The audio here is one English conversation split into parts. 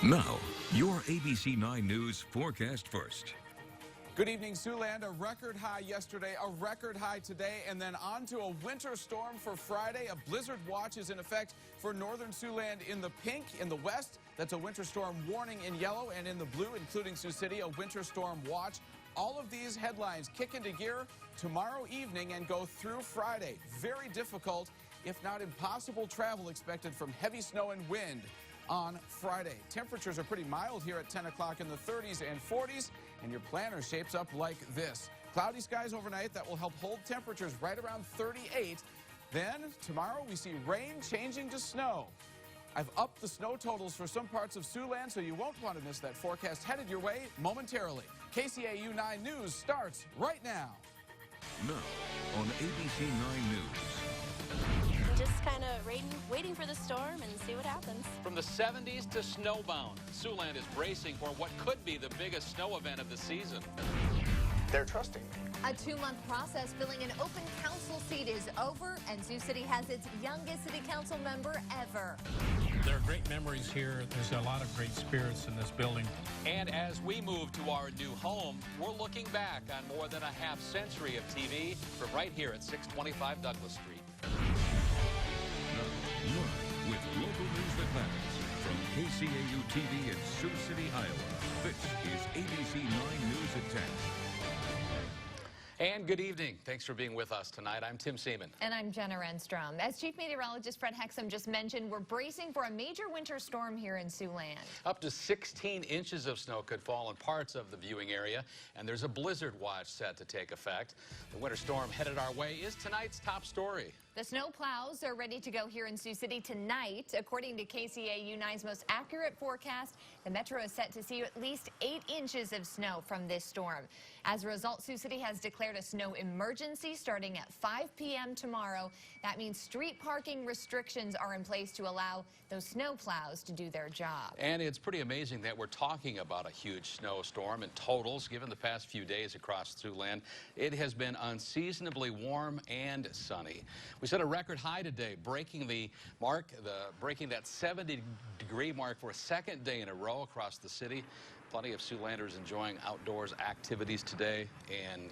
Now, your ABC 9 News forecast first. Good evening, Siouxland. A record high yesterday, a record high today, and then on to a winter storm for Friday. A blizzard watch is in effect for northern Siouxland in the pink. In the west, that's a winter storm warning in yellow, and in the blue, including Sioux City, a winter storm watch. All of these headlines kick into gear tomorrow evening and go through Friday. Very difficult, if not impossible, travel expected from heavy snow and wind on Friday. Temperatures are pretty mild here at 10 o'clock in the 30s and 40s, and your planner shapes up like this. Cloudy skies overnight that will help hold temperatures right around 38. Then tomorrow we see rain changing to snow. I've upped the snow totals for some parts of Siouxland, so you won't want to miss that forecast headed your way momentarily. KCAU 9 News starts right now. Now on ABC 9 News. Just kind of waiting for the storm and see what happens. From the 70s to snowbound, Siouxland is bracing for what could be the biggest snow event of the season. They're trusting me. A 2-month process filling an open council seat is over, and Sioux City has its youngest city council member ever. There are great memories here. There's a lot of great spirits in this building. And as we move to our new home, we're looking back on more than a half century of TV from right here at 625 Douglas Street. Live with local news that matters from KCAU TV in Sioux City, Iowa. This is ABC 9 News at 10. And good evening. Thanks for being with us tonight. I'm Tim Seaman. And I'm Jenna Renstrom. As Chief Meteorologist Fred Hexum just mentioned, we're bracing for a major winter storm here in Siouxland. Up to 16 inches of snow could fall in parts of the viewing area, and there's a blizzard watch set to take effect. The winter storm headed our way is tonight's top story. The snow plows are ready to go here in Sioux City tonight. According to KCAU 9's most accurate forecast, the metro is set to see at least 8 inches of snow from this storm. As a result, Sioux City has declared a snow emergency starting at 5 p.m. tomorrow. That means street parking restrictions are in place to allow those snow plows to do their job. And it's pretty amazing that we're talking about a huge snowstorm in totals. Given the past few days across Siouxland, it has been unseasonably warm and sunny. We set a record high today, breaking the mark, breaking that 70-degree mark for a second day in a row across the city. Plenty of Siouxlanders enjoying outdoors activities today, and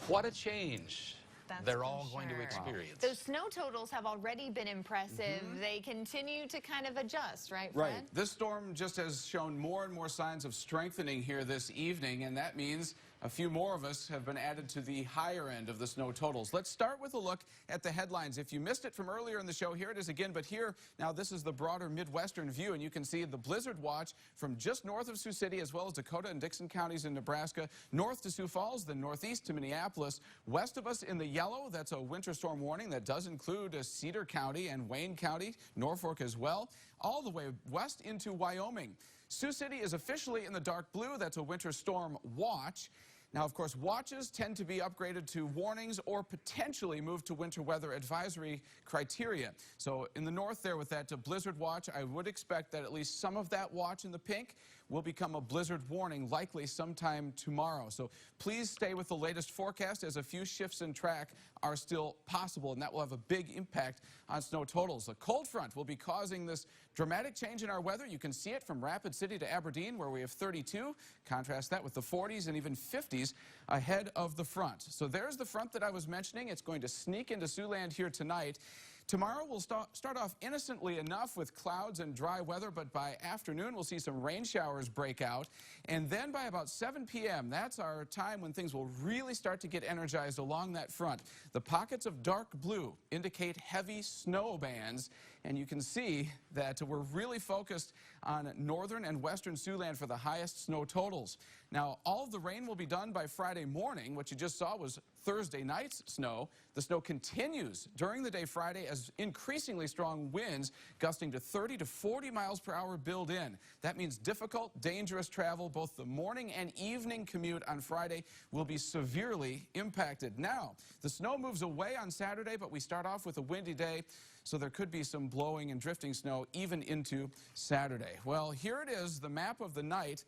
what a change they're all going to experience. Those snow totals have already been impressive. They continue to kind of adjust, right, Fred? Right. This storm just has shown more and more signs of strengthening here this evening, and that means a few more of us have been added to the higher end of the snow totals. Let's start with a look at the headlines. If you missed it from earlier in the show, here it is again. But here, now this is the broader Midwestern view, and you can see the blizzard watch from just north of Sioux City, as well as Dakota and Dixon counties in Nebraska, north to Sioux Falls, then northeast to Minneapolis. West of us in the yellow, that's a winter storm warning that does include Cedar County and Wayne County, Norfolk as well, all the way west into Wyoming. Sioux City is officially in the dark blue. That's a winter storm watch. Now, of course, watches tend to be upgraded to warnings or potentially moved to winter weather advisory criteria. So in the north there with that blizzard watch, I would expect that at least some of that watch in the pink will become a blizzard warning, likely sometime tomorrow. So please stay with the latest forecast, as a few shifts in track are still possible, and that will have a big impact on snow totals. A cold front will be causing this dramatic change in our weather. You can see it from Rapid City to Aberdeen, where we have 32. Contrast that with the 40s and even 50s ahead of the front. So there's the front that I was mentioning. It's going to sneak into Siouxland here tonight. Tomorrow we'll start off innocently enough with clouds and dry weather, but by afternoon we'll see some rain showers break out. And then by about 7 p.m., that's our time when things will really start to get energized along that front. The pockets of dark blue indicate heavy snow bands, and you can see that we're really focused on northern and western Siouxland for the highest snow totals. Now, all of the rain will be done by Friday morning. What you just saw was Thursday night's snow. The snow continues during the day Friday as increasingly strong winds gusting to 30 to 40 miles per hour build in. That means difficult, dangerous travel. Both the morning and evening commute on Friday will be severely impacted. Now, the snow moves away on Saturday, but we start off with a windy day, so there could be some blowing and drifting snow even into Saturday. Well, here it is, the map of the night.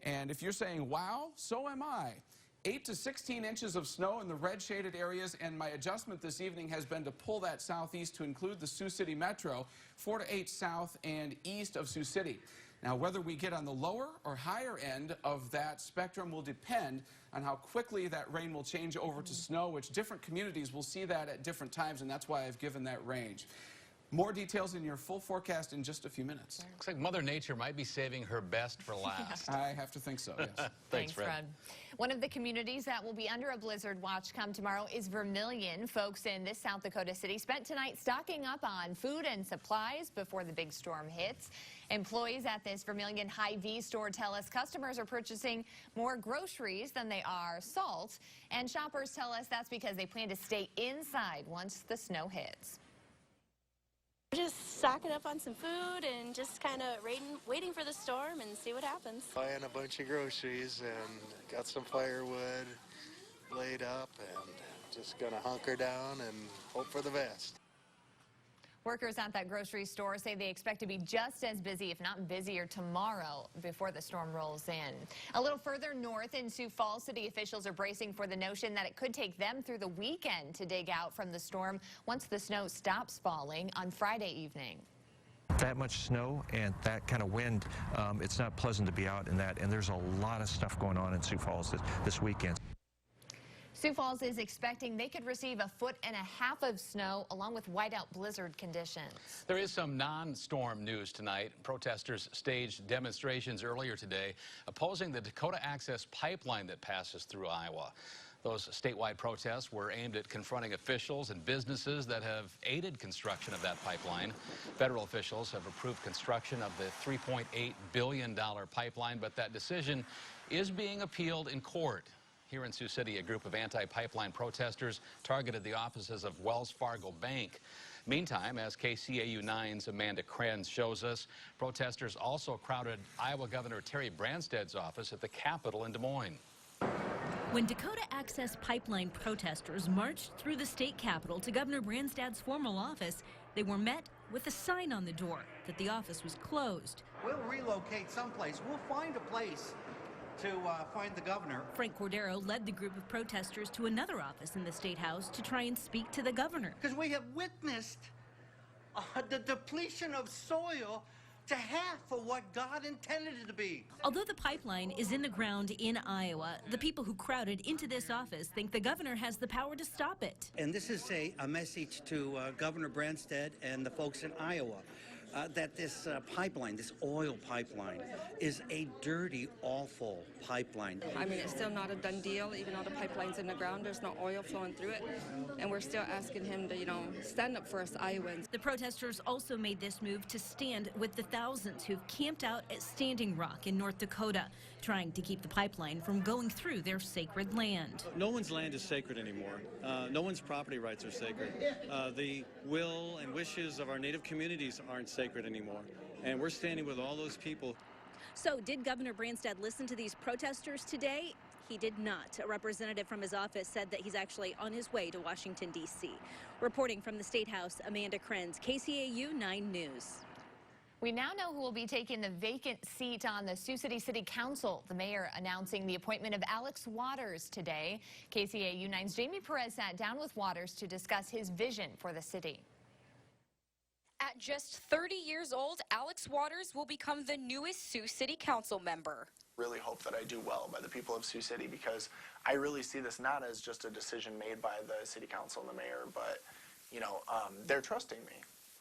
And if you're saying, wow, so am I. 8 to 16 inches of snow in the red shaded areas, and my adjustment this evening has been to pull that southeast to include the Sioux City metro, 4 to 8 south and east of Sioux City. Now, whether we get on the lower or higher end of that spectrum will depend on how quickly that rain will change over to snow, which different communities will see that at different times, and that's why I've given that range. More details in your full forecast in just a few minutes. Looks like Mother Nature might be saving her best for last. I have to think so, yes. Thanks, Fred. One of the communities that will be under a blizzard watch come tomorrow is Vermilion. Folks in this South Dakota city spent tonight stocking up on food and supplies before the big storm hits. Employees at this Vermilion Hy-Vee store tell us customers are purchasing more groceries than they are salt. And shoppers tell us that's because they plan to stay inside once the snow hits. We're just stocking up on some food and just kind of waiting for the storm and see what happens. Buying a bunch of groceries and got some firewood laid up and just gonna hunker down and hope for the best. Workers at that grocery store say they expect to be just as busy, if not busier, tomorrow before the storm rolls in. A little further north in Sioux Falls, city officials are bracing for the notion that it could take them through the weekend to dig out from the storm once the snow stops falling on Friday evening. That much snow and that kind of wind, it's not pleasant to be out in that, and there's a lot of stuff going on in Sioux Falls this weekend. Sioux Falls is expecting they could receive 1.5 feet of snow along with whiteout blizzard conditions. There is some non-storm news tonight. Protesters staged demonstrations earlier today opposing the Dakota Access Pipeline that passes through Iowa. Those statewide protests were aimed at confronting officials and businesses that have aided construction of that pipeline. Federal officials have approved construction of the $3.8 billion pipeline, but that decision is being appealed in court. Here in Sioux City, a group of anti-pipeline protesters targeted the offices of Wells Fargo Bank. Meantime, as KCAU 9's Amanda Krenz shows us, protesters also crowded Iowa Governor Terry Branstad's office at the Capitol in Des Moines. When Dakota Access Pipeline protesters marched through the state capitol to Governor Branstad's formal office, they were met with a sign on the door that the office was closed. We'll relocate someplace. We'll find a place to find the governor. Frank Cordero led the group of protesters to another office in the State House to try and speak to the governor. Because we have witnessed the depletion of soil to half of what God intended it to be. Although the pipeline is in the ground in Iowa, the people who crowded into this office think the governor has the power to stop it. And this is a message to Governor Branstad and the folks in Iowa. That this pipeline, this oil pipeline, is a dirty, awful pipeline. I mean, it's still not a done deal, even though the pipeline's in the ground. There's no oil flowing through it, and we're still asking him to, stand up for us Iowans. The protesters also made this move to stand with the thousands who've camped out at Standing Rock in North Dakota, trying to keep the pipeline from going through their sacred land. No one's land is sacred anymore. No one's property rights are sacred. The will and wishes of our Native communities aren't sacred anymore. And we're standing with all those people. So did Governor Branstad listen to these protesters today? He did not. A representative from his office said that he's actually on his way to Washington, D.C. Reporting from the State House, Amanda Krenz, KCAU 9 News. We now know who will be taking the vacant seat on the Sioux City City Council. The mayor announcing the appointment of Alex Waters today. KCAU 9's Jamie Perez sat down with Waters to discuss his vision for the city. At just 30 years old, Alex Waters will become the newest Sioux City Council member. Really hope that I do well by the people of Sioux City, because I really see this not as just a decision made by the city council and the mayor, but they're trusting me.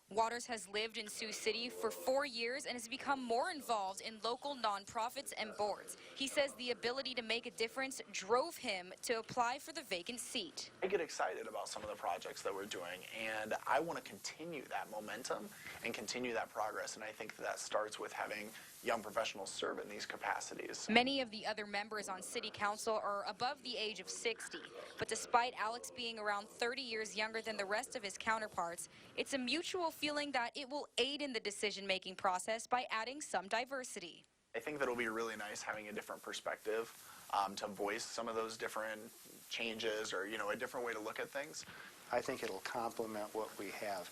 Waters has lived in Sioux City for 4 years and has become more involved in local nonprofits and boards. He says the ability to make a difference drove him to apply for the vacant seat. I get excited about some of the projects that we're doing, and I want to continue that momentum and continue that progress, and I think that starts with having young professionals serve in these capacities. Many of the other members on city council are above the age of 60, but despite Alex being around 30 years younger than the rest of his counterparts, it's a mutual feeling that it will aid in the decision-making process by adding some diversity. I think that it'll be really nice having a different perspective to voice some of those different changes or, a different way to look at things. I think it'll complement what we have.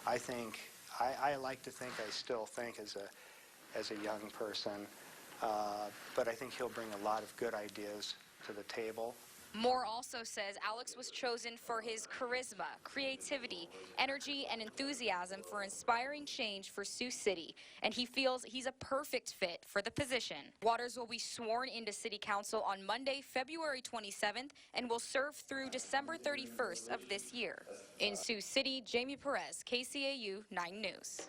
I think, I like to think, I still think as a young person, but I think he'll bring a lot of good ideas to the table. Moore also says Alex was chosen for his charisma, creativity, energy, and enthusiasm for inspiring change for Sioux City, and he feels he's a perfect fit for the position. Waters will be sworn into City Council on Monday, February 27th, and will serve through December 31st of this year. In Sioux City, Jamie Perez, KCAU 9 News.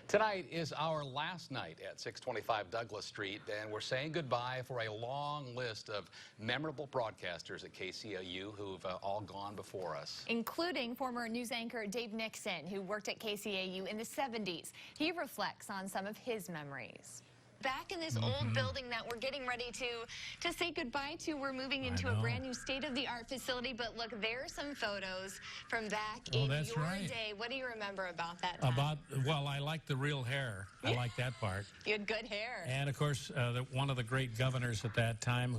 Tonight is our last night at 625 Douglas Street, and we're saying goodbye for a long list of memorable broadcasters at KCAU who've all gone before us. Including former news anchor Dave Nixon, who worked at KCAU in the 70s. He reflects on some of his memories. Back in this old building that we're getting ready to say goodbye to, we're moving into a brand new state-of-the-art facility. But look, there's some photos from back in your day. What do you remember about that time? Well, I like the real hair. I like that part. You had good hair. And, of course, one of the great governors at that time,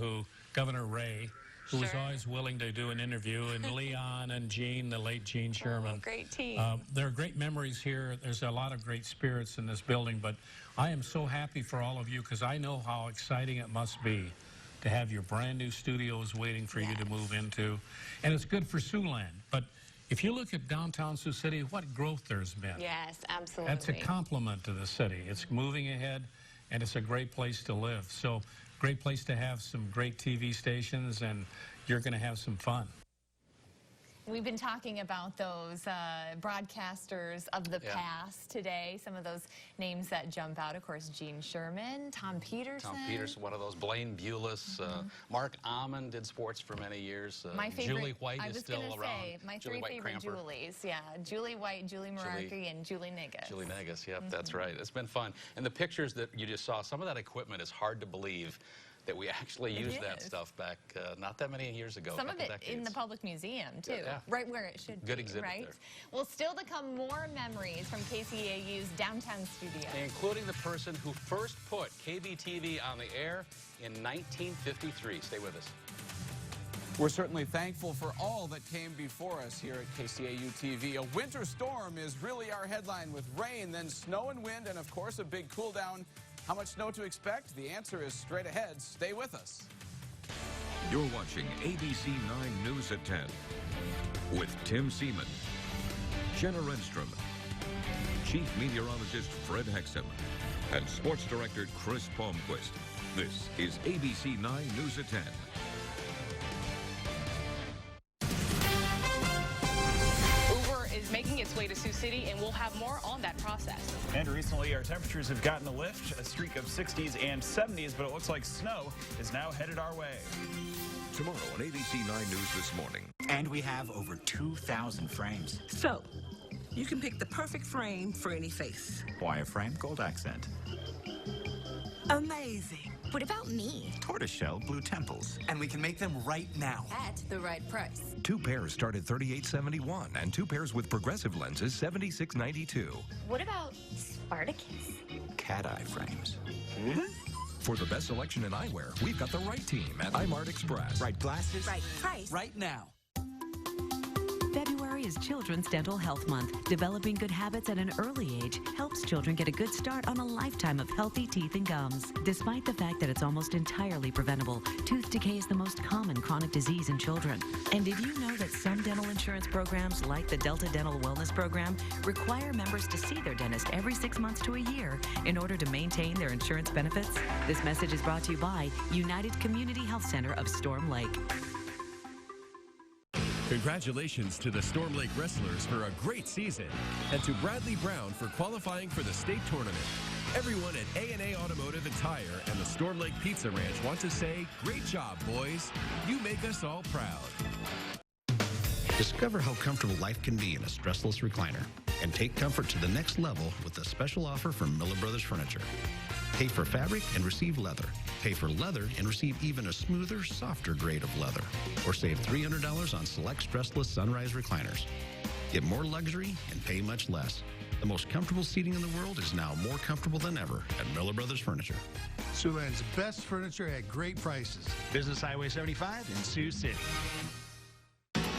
Governor Ray, who was always willing to do an interview, and Leon and Gene, the late Gene Sherman. Great team. There are great memories here. There's a lot of great spirits in this building, but I am so happy for all of you because I know how exciting it must be to have your brand new studios waiting for you to move into. And it's good for Siouxland. But if you look at downtown Sioux City, what growth there's been. Yes, absolutely. That's a compliment to the city. It's moving ahead, and it's a great place to live. So, great place to have some great TV stations, and you're going to have some fun. We've been talking about those broadcasters of the past today. Some of those names that jump out, of course, Gene Sherman, Tom Peterson. Tom Peterson, one of those. Blaine Bulis, Mark Amon did sports for many years. My favorite, Julie White is still around. Say, my three favorite Julies, Julie White, Julie Mararki, and Julie Negus. Julie Negus, yep, that's right. It's been fun. And the pictures that you just saw, some of that equipment is hard to believe that we actually used that stuff back not that many years ago. Some of it in the public museum, too. Right where it should be. Good exhibit right? there. Well, still to come more memories from KCAU's downtown studio. Including the person who first put KBTV on the air in 1953. Stay with us. We're certainly thankful for all that came before us here at KCAU TV. A winter storm is really our headline, with rain, then snow and wind, and of course a big cool down. How much snow to expect? The answer is straight ahead. Stay with us. You're watching ABC 9 News at 10 with Tim Seaman, Jenna Renstrom, Chief Meteorologist Fred Hexham, and Sports Director Chris Palmquist. This is ABC 9 News at 10. Making its way to Sioux City, and we'll have more on that process. And recently, our temperatures have gotten a lift, a streak of 60s and 70s, but it looks like snow is now headed our way. Tomorrow on ABC 9 News This Morning. And we have over 2,000 frames. So, you can pick the perfect frame for any face. Wireframe gold accent. Amazing. What about me? Tortoiseshell blue temples. And we can make them right now. At the right price. 2 pairs start at $38.71, and 2 pairs with progressive lenses, $76.92. What about Spartacus? Cat eye frames. For the best selection in eyewear, we've got the right team at iMart Express. Right glasses. Right price. Right now. February is Children's Dental Health Month. Developing good habits at an early age helps children get a good start on a lifetime of healthy teeth and gums. Despite the fact that it's almost entirely preventable, tooth decay is the most common chronic disease in children. And did you know that some dental insurance programs, like the Delta Dental Wellness Program, require members to see their dentist every 6 months to a year in order to maintain their insurance benefits? This message is brought to you by United Community Health Center of Storm Lake. Congratulations to the Storm Lake Wrestlers for a great season, and to Bradley Brown for qualifying for the state tournament. Everyone at A&A Automotive and Tire and the Storm Lake Pizza Ranch want to say, great job, boys. You make us all proud. Discover how comfortable life can be in a stressless recliner, and take comfort to the next level with a special offer from Miller Brothers Furniture. Pay for fabric and receive leather. Pay for leather and receive even a smoother, softer grade of leather. Or save $300 on select stressless Sunrise recliners. Get more luxury and pay much less. The most comfortable seating in the world is now more comfortable than ever at Miller Brothers Furniture. Siouxland's best furniture at great prices. Business Highway 75 in Sioux City.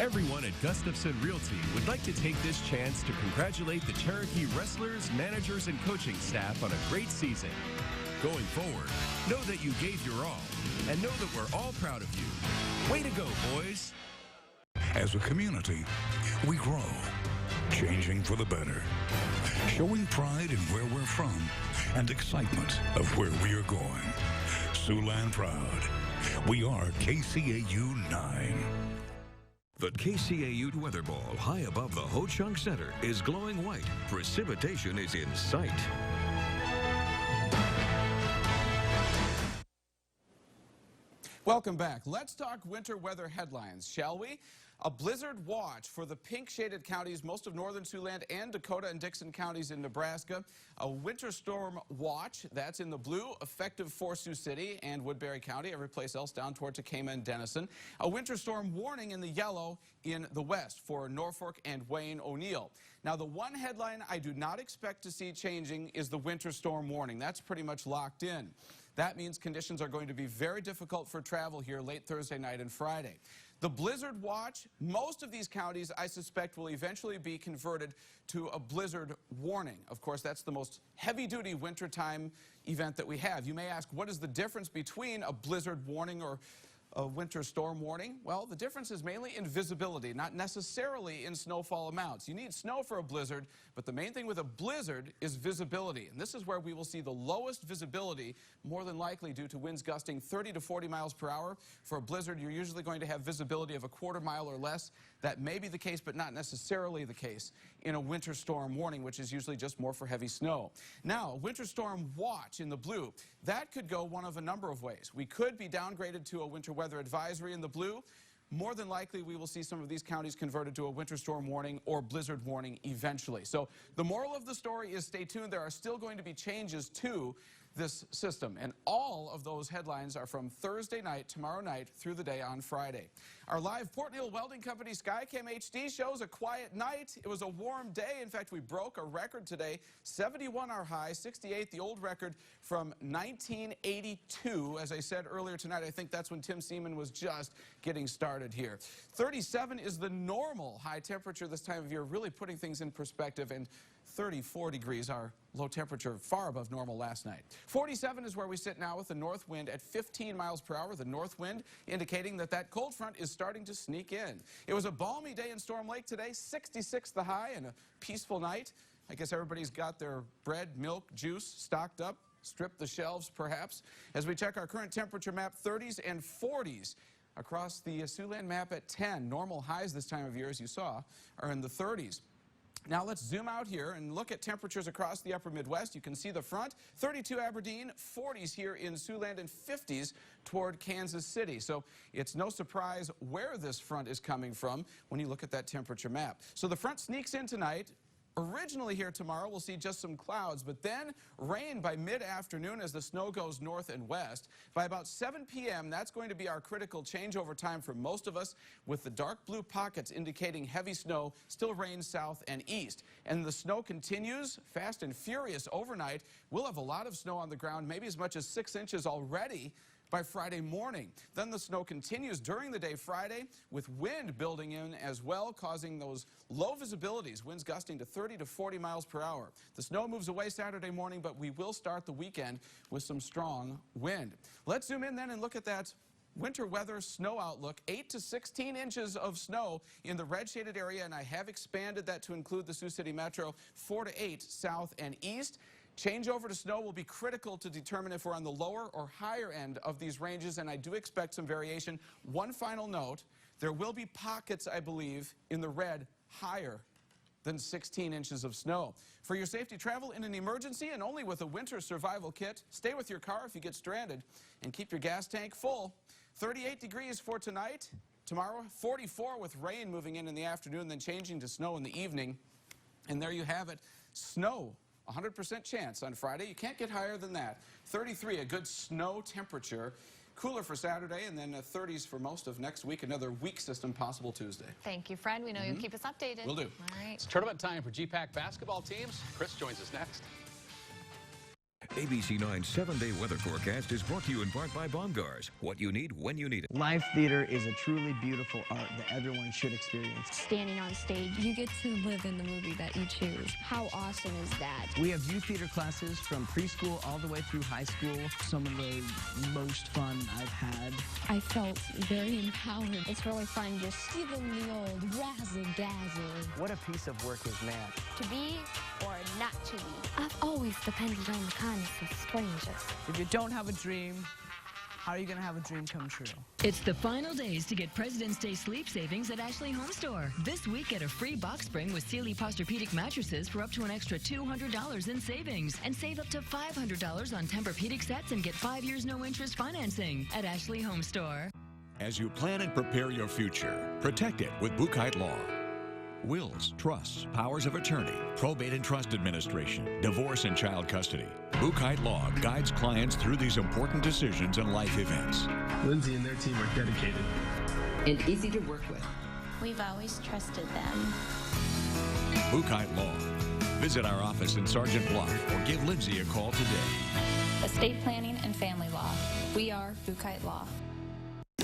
Everyone at Gustafson Realty would like to take this chance to congratulate the Cherokee wrestlers, managers, and coaching staff on a great season. Going forward, know that you gave your all, and know that we're all proud of you. Way to go, boys. As a community, we grow, changing for the better, showing pride in where we're from and excitement of where we are going. Siouxland proud. We are KCAU 9. The KCAU weather ball high above the Ho Chunk Center is glowing white. Precipitation is in sight. Welcome back. Let's talk winter weather headlines, shall we? A blizzard watch for the pink shaded counties, most of northern Siouxland and Dakota and Dixon counties in Nebraska. A winter storm watch, that's in the blue, effective for Sioux City and Woodbury County, every place else down toward Tacoma and Denison. A winter storm warning in the yellow in the west for Norfolk and Wayne O'Neill. Now, the one headline I do not expect to see changing is the winter storm warning. That's pretty much locked in. That means conditions are going to be very difficult for travel here late Thursday night and Friday. The blizzard watch, most of these counties, I suspect, will eventually be converted to a blizzard warning. Of course, that's the most heavy-duty wintertime event that we have. You may ask, what is the difference between a blizzard warning or a winter storm warning? Well, the difference is mainly in visibility, not necessarily in snowfall amounts. You need snow for a blizzard, but the main thing with a blizzard is visibility. And this is where we will see the lowest visibility, more than likely due to winds gusting 30 to 40 miles per hour. For a blizzard, you're usually going to have visibility of a quarter mile or less. That may be the case, but not necessarily the case in a winter storm warning, which is usually just more for heavy snow. Now, winter storm watch in the blue, that could go one of a number of ways. We could be downgraded to a winter weather advisory in the blue. More than likely, we will see some of these counties converted to a winter storm warning or blizzard warning eventually. So the moral of the story is stay tuned. There are still going to be changes to this system, and all of those headlines are from Thursday night, tomorrow night, through the day on Friday. Our live Port Neal Welding Company Skycam HD shows a quiet night. It was a warm day. In fact, we broke a record today, 71 our high, 68 the old record from 1982. As I said earlier tonight, I think that's when Tim Seaman was just getting started here. 37 is the normal high temperature this time of year, really putting things in perspective, and 34 degrees, our low temperature, far above normal last night. 47 is where we sit now with the north wind at 15 miles per hour. The north wind indicating that that cold front is starting to sneak in. It was a balmy day in Storm Lake today, 66 the high, and a peaceful night. I guess everybody's got their bread, milk, juice stocked up, stripped the shelves perhaps. As we check our current temperature map, 30s and 40s. Across the Siouxland map at 10. Normal highs this time of year, as you saw, are in the 30s. Now let's zoom out here and look at temperatures across the upper Midwest. You can see the front, 32 Aberdeen, 40s here in Siouxland, and 50s toward Kansas City. So it's no surprise where this front is coming from when you look at that temperature map. So the front sneaks in tonight. Originally here tomorrow, we'll see just some clouds, but then rain by mid-afternoon as the snow goes north and west. By about 7 p.m., that's going to be our critical changeover time for most of us, with the dark blue pockets indicating heavy snow, still rain south and east. And the snow continues fast and furious overnight. We'll have a lot of snow on the ground, maybe as much as 6 inches already by Friday morning. Then the snow continues during the day Friday, with wind building in as well, causing those low visibilities, winds gusting to 30 to 40 miles per hour. The snow moves away Saturday morning, but we will start the weekend with some strong wind. Let's zoom in then and look at that winter weather snow outlook. 8 to 16 inches of snow in the red shaded area, and I have expanded that to include the Sioux City Metro, 4 to 8 south and east. Changeover to snow will be critical to determine if we're on the lower or higher end of these ranges, and I do expect some variation. One final note, there will be pockets, I believe, in the red higher than 16 inches of snow. For your safety, travel in an emergency and only with a winter survival kit. Stay with your car if you get stranded, and keep your gas tank full. 38 degrees for tonight. Tomorrow, 44 with rain moving in the afternoon, then changing to snow in the evening. And there you have it, snow. 100% chance on Friday. You can't get higher than that. 33, a good snow temperature. Cooler for Saturday, and then 30s for most of next week. Another weak system possible Tuesday. Thank you, Fred. We know you'll keep us updated. Will do. All right. It's tournament time for GPAC basketball teams. Chris joins us next. ABC 9's 7-day weather forecast is brought to you in part by Bomgars. What you need when you need it. Live theater is a truly beautiful art that everyone should experience. Standing on stage, you get to live in the movie that you choose. How awesome is that? We have youth theater classes from preschool all the way through high school. Some of the most fun I've had. I felt very empowered. It's really fun just Even the old razzle-dazzle. What a piece of work is that? to be or not to be. I've always depended on the kindness of strangers. If you don't have a dream, how are you going to have a dream come true? It's the final days to get President's Day sleep savings at Ashley Home Store. This week, get a free box spring with Sealy Posturepedic mattresses for up to an extra $200 in savings. And save up to $500 on Tempur-Pedic sets and get 5 years no-interest financing at Ashley Home Store. As you plan and prepare your future, protect it with Buchheit Law. Wills, trusts, powers of attorney, probate and trust administration, divorce and child custody. Buchheit Law guides clients through these important decisions and life events. Lindsay and their team are dedicated and easy to work with. We've always trusted them. Buchheit Law. Visit our office in Sergeant Bluff or give Lindsay a call today. Estate planning and family law. We are Buchheit Law.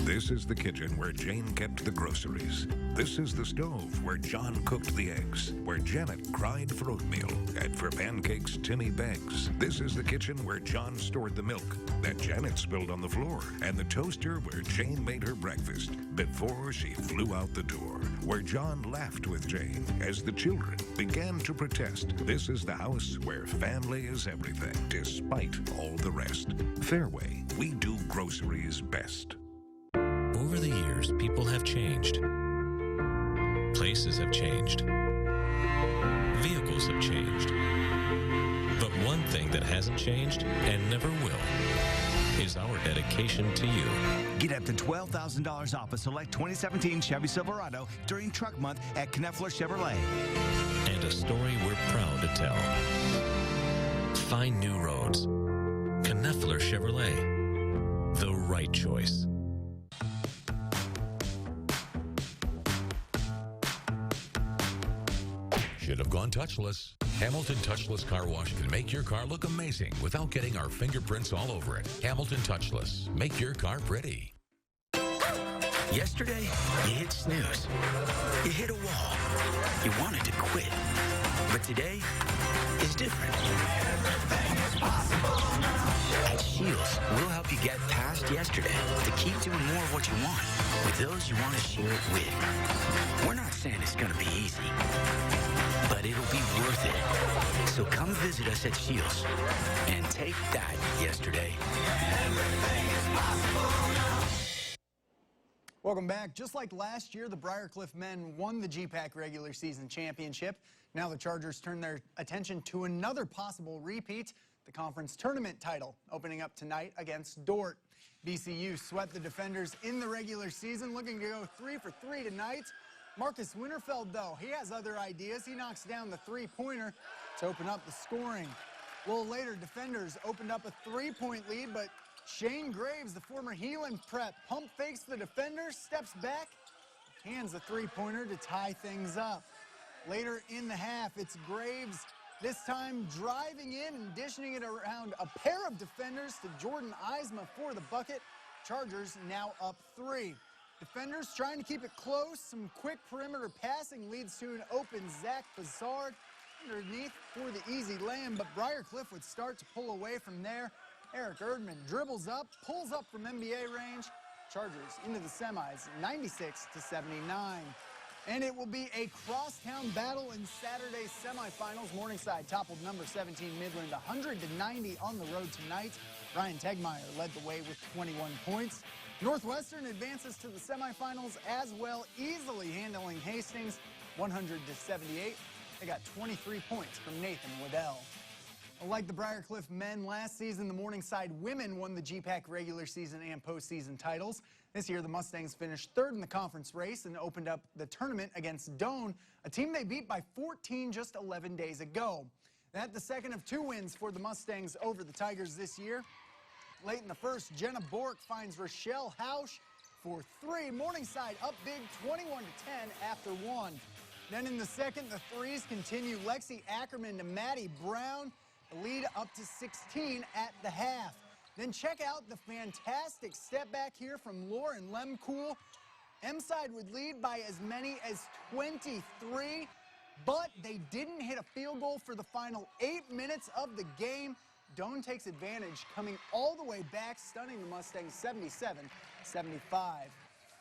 This is the kitchen where Jane kept the groceries. This is the stove where John cooked the eggs, where Janet cried for oatmeal, and for pancakes, Timmy begs. This is the kitchen where John stored the milk that Janet spilled on the floor, and the toaster where Jane made her breakfast before she flew out the door, where John laughed with Jane as the children began to protest. This is the house where family is everything, despite all the rest. Fairway, we do groceries best. Over the years, people have changed. Places have changed. Vehicles have changed. But one thing that hasn't changed and never will is our dedication to you. Get up to $12,000 off a select 2017 Chevy Silverado during Truck Month at Kneffler Chevrolet. And a story we're proud to tell. Find new roads. Kneffler Chevrolet. The right choice. Should have gone touchless. Hamilton Touchless Car Wash can make your car look amazing without getting our fingerprints all over it. Hamilton Touchless. Make your car pretty. Yesterday, you hit snooze. You hit a wall. You wanted to quit. But today is different. At Shields, we'll help you get past yesterday to keep doing more of what you want with those you want to share it with. We're not saying it's going to be easy, but it'll be worth it. So come visit us at Shields and take that yesterday. Welcome back. Just like last year, the Briarcliff men won the GPAC regular season championship. Now the Chargers turn their attention to another possible repeat, the conference tournament title, opening up tonight against Dort. BCU swept the Defenders in the regular season, looking to go 3 for 3 tonight. Marcus Winterfeld, though, he has other ideas. He knocks down the three-pointer to open up the scoring. A little later, Defenders opened up a 3-point lead, but Shane Graves, the former Heelan prep, pump fakes the Defenders, steps back, hands the three-pointer to tie things up. Later in the half, it's Graves, this time driving in and dishing it around a pair of defenders to Jordan Eisma for the bucket. Chargers now up 3. Defenders trying to keep it close. Some quick perimeter passing leads to an open Zach Bazard underneath for the easy layup, but Briarcliff would start to pull away from there. Eric Erdman dribbles up, pulls up from NBA range. Chargers into the semis, 96-79. And it will be a crosstown battle in Saturday's semifinals. Morningside toppled number 17 Midland 100-90 on the road tonight. Ryan Tegmeyer led the way with 21 points. Northwestern advances to the semifinals as well, easily handling Hastings 100-78. They got 23 points from Nathan Waddell. Like the Briarcliff men last season, the Morningside women won the GPAC regular season and postseason titles. This year, the Mustangs finished 3rd in the conference race and opened up the tournament against Doane, a team they beat by 14 just 11 days ago. That's the second of 2 wins for the Mustangs over the Tigers this year. Late in the first, Jenna Bork finds Rochelle Hausch for 3. Morningside up big 21-10 after 1. Then in the second, the threes continue. Lexi Ackerman to Maddie Brown. The lead up to 16 at the half. Then check out the fantastic step back here from Lauren Lemkool. M-side would lead by as many as 23, but they didn't hit a field goal for the final 8 minutes of the game. Doane takes advantage, coming all the way back, stunning the Mustangs 77-75.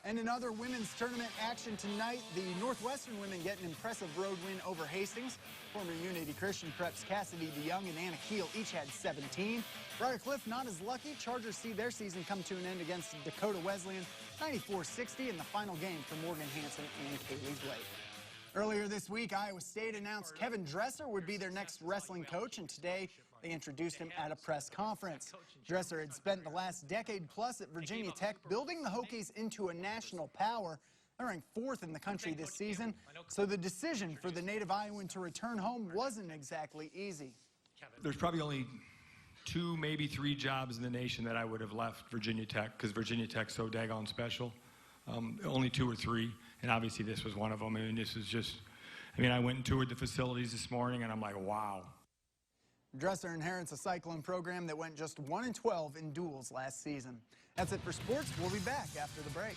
And in other women's tournament action tonight, the Northwestern women get an impressive road win over Hastings. Former Unity Christian Prep's Cassidy DeYoung and Anna Keel each had 17. Briarcliff not as lucky. Chargers see their season come to an end against Dakota Wesleyan, 94-60 in the final game for Morgan Hansen and Kaylee Blake. Earlier this week, Iowa State announced Kevin Dresser would be their next wrestling coach, and today they introduced him at a press conference. Dresser had spent the last decade plus at Virginia Tech building the Hokies into a national power. They're ranked 4th in the country this season, so the decision for the native Iowan to return home wasn't exactly easy. There's probably only 2, maybe 3 jobs in the nation that I would have left Virginia Tech, because Virginia Tech's so daggone special. Only 2 or 3, and obviously this was one of them. I mean, this is just, I went and toured the facilities this morning, and I'm like, wow. Dresser inherits a cycling program that went just 1-12 in duels last season. That's it for sports. We'll be back after the break.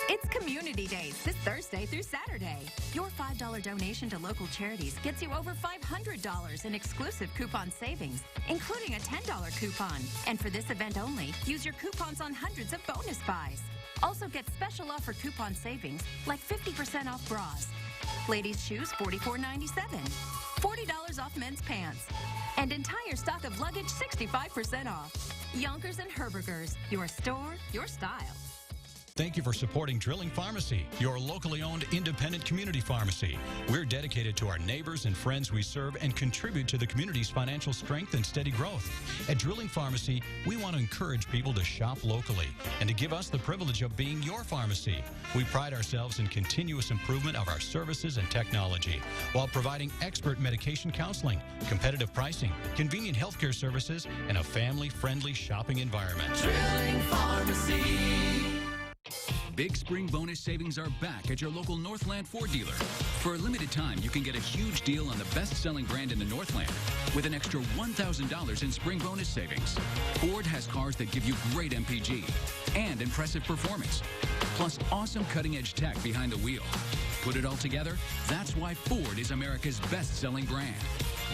It's Community Days this Thursday through Saturday. Your $5 donation to local charities gets you over $500 in exclusive coupon savings, including a $10 coupon. And for this event only, use your coupons on hundreds of bonus buys. Also get special offer coupon savings like 50% off bras. Ladies' shoes, $44.97. $40 off men's pants. And entire stock of luggage, 65% off. Yonkers and Herberger's, your store, your style. Thank you for supporting Drilling Pharmacy, your locally owned independent community pharmacy. We're dedicated to our neighbors and friends we serve and contribute to the community's financial strength and steady growth. At Drilling Pharmacy, we want to encourage people to shop locally and to give us the privilege of being your pharmacy. We pride ourselves in continuous improvement of our services and technology while providing expert medication counseling, competitive pricing, convenient healthcare services, and a family-friendly shopping environment. Drilling Pharmacy. Big spring bonus savings are back at your local Northland Ford dealer. For a limited time, you can get a huge deal on the best-selling brand in the Northland with an extra $1,000 in spring bonus savings. Ford has cars that give you great MPG and impressive performance, plus awesome cutting-edge tech behind the wheel. Put it all together, that's why Ford is America's best-selling brand.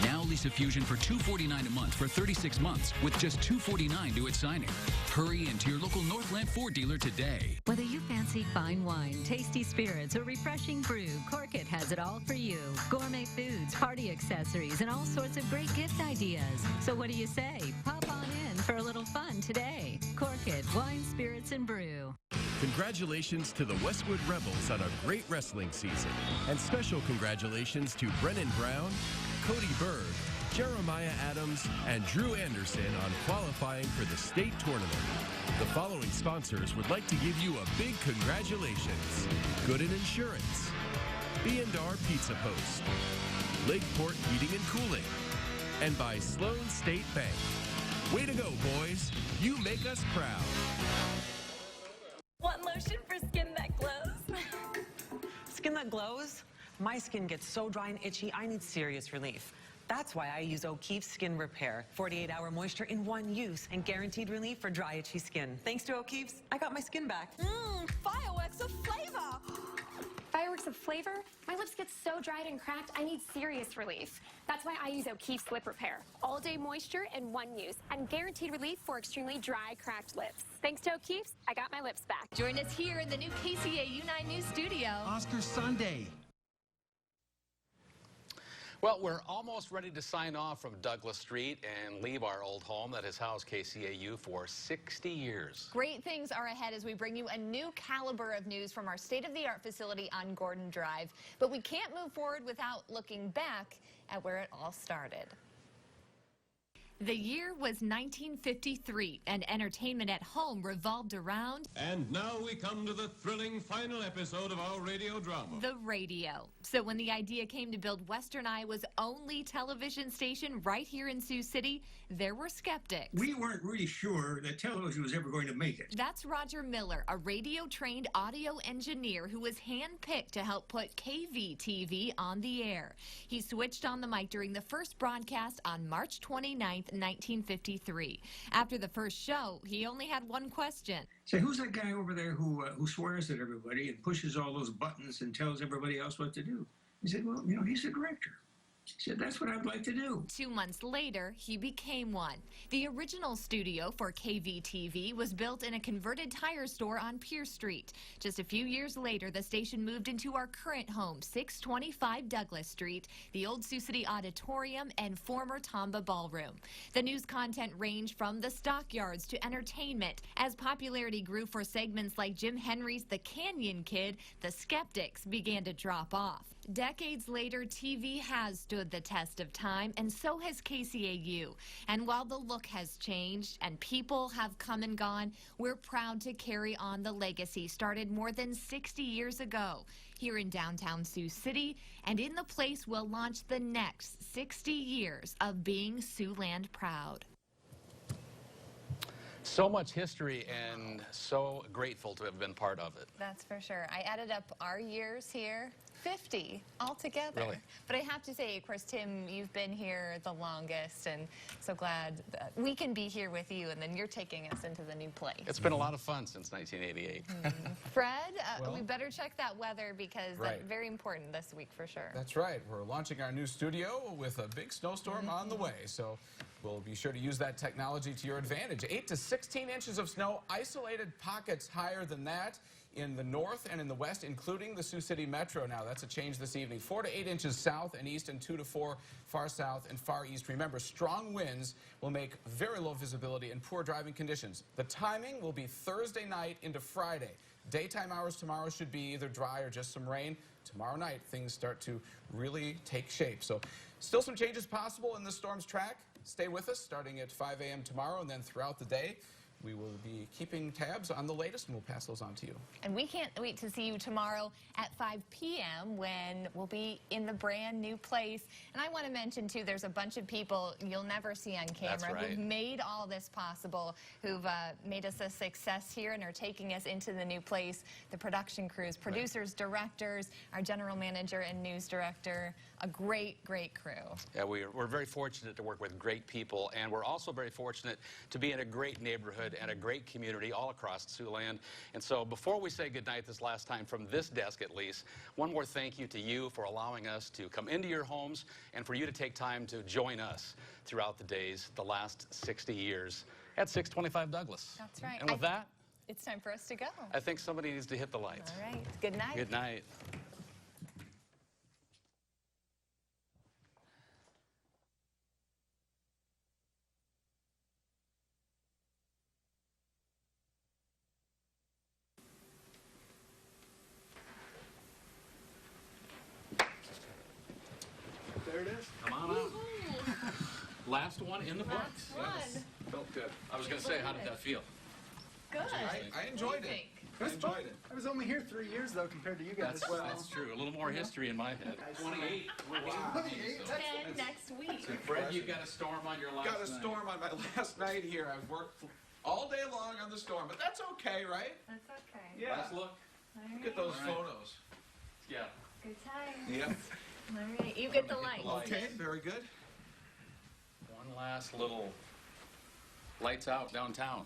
Now lease a Fusion for $249 a month for 36 months with just $249 due at signing. Hurry into your local Northland Ford dealer today. Whether you fancy fine wine, tasty spirits, or refreshing brew, Corkit has it all for you. Gourmet foods, party accessories, and all sorts of great gift ideas. So what do you say? Pop on in for a little fun today. Corkit, wine, spirits, and brew. Congratulations to the Westwood Rebels on a great wrestling season. And special congratulations to Brennan Brown, Cody Berg, Jeremiah Adams, and Drew Anderson on qualifying for the state tournament. The following sponsors would like to give you a big congratulations. Gooden Insurance, B&R Pizza Post, Lakeport Heating and Cooling, and by Sloan State Bank. Way to go, boys. You make us proud. Want lotion for skin that glows? Skin that glows? My skin gets so dry and itchy, I need serious relief. That's why I use O'Keefe's Skin Repair. 48-hour moisture in one use and guaranteed relief for dry, itchy skin. Thanks to O'Keefe's, I got my skin back. Fireworks of flavor! Fireworks of flavor? My lips get so dried and cracked, I need serious relief. That's why I use O'Keefe's Lip Repair. All-day moisture in one use and guaranteed relief for extremely dry, cracked lips. Thanks to O'Keefe's, I got my lips back. Join us here in the new KCAU 9 News studio. Oscar Sunday. Well, we're almost ready to sign off from Douglas Street and leave our old home that has housed KCAU for 60 years. Great things are ahead as we bring you a new caliber of news from our state-of-the-art facility on Gordon Drive. But we can't move forward without looking back at where it all started. The year was 1953, and entertainment at home revolved around And now we come to the thrilling final episode of our radio drama. the radio. So when the idea came to build Western Iowa's only television station right here in Sioux City, there were skeptics. We weren't really sure that television was ever going to make it. That's Roger Miller, a radio-trained audio engineer who was handpicked to help put KVTV on the air. He switched on the mic during the first broadcast on March 29th, 1953. After the first show, he only had one question. Say, who's that guy over there who swears at everybody and pushes all those buttons and tells everybody else what to do? He said, well, he's the director. He said, that's what I'd like to do. 2 months later, he became one. The original studio for KVTV was built in a converted tire store on Pierce Street. Just a few years later, the station moved into our current home, 625 Douglas Street, the old Sioux City Auditorium, and former Tomba Ballroom. The news content ranged from the stockyards to entertainment. As popularity grew for segments like Jim Henry's The Canyon Kid, the skeptics began to drop off. Decades later, TV has stood the test of time, and so has KCAU. And while the look has changed and people have come and gone, we're proud to carry on the legacy started more than 60 years ago. Here in downtown Sioux City, and in the place we'll launch the next 60 years of being Siouxland proud. So much history and so grateful to have been part of it. That's for sure. I added up our years here. 50 altogether. Really? But I have to say, of course, Tim, you've been here the longest, and so glad that we can be here with you, and then you're taking us into the new place. It's been a lot of fun since 1988. Fred, Well, we better check that weather because right. that's very important this week for sure. That's right. We're launching our new studio with a big snowstorm on the way, so we'll be sure to use that technology to your advantage. 8 to 16 inches of snow, isolated pockets higher than that in the north and in the west, including the Sioux City Metro. Now, that's a change this evening. 4 to 8 inches south and east, and 2 to 4 far south and far east. Remember, strong winds will make very low visibility and poor driving conditions. The timing will be Thursday night into Friday. Daytime hours tomorrow should be either dry or just some rain. Tomorrow night, things start to really take shape. So, still some changes possible in the storm's track. Stay with us starting at 5 a.m. tomorrow, and then throughout the day. We will be keeping tabs on the latest, and we'll pass those on to you. And we can't wait to see you tomorrow at 5 p.m. when we'll be in the brand new place. And I want to mention, too, there's a bunch of people you'll never see on camera who've made all this possible, who've made us a success here and are taking us into the new place. The production crews, producers, directors, our general manager and news director, a great, great crew. Yeah, we're very fortunate to work with great people, and we're also very fortunate to be in a great neighborhood and a great community all across Siouxland. And so before we say goodnight this last time, from this desk at least, one more thank you to you for allowing us to come into your homes and for you to take time to join us throughout the days, the last 60 years at 625 Douglas. That's right. And with that, it's time for us to go. I think somebody needs to hit the lights. All right. Good night. Good night. There it is. Come on out. Last one in the books. Yes. Felt good. I was going to say, how did that feel? Good. I enjoyed it. I enjoyed it. I was only here 3 years, though, compared to you guys. That's true. A little more history in my head. 28. Wow. 10 next week. Fred, you got a storm on your last night. Got a storm on my last night here. I've worked all day long on the storm, but that's okay, right? That's okay. Yeah. Last look. Look at those photos. Yeah. Good time. Yep. All right. You get the light. Okay, very good. One last little lights out downtown.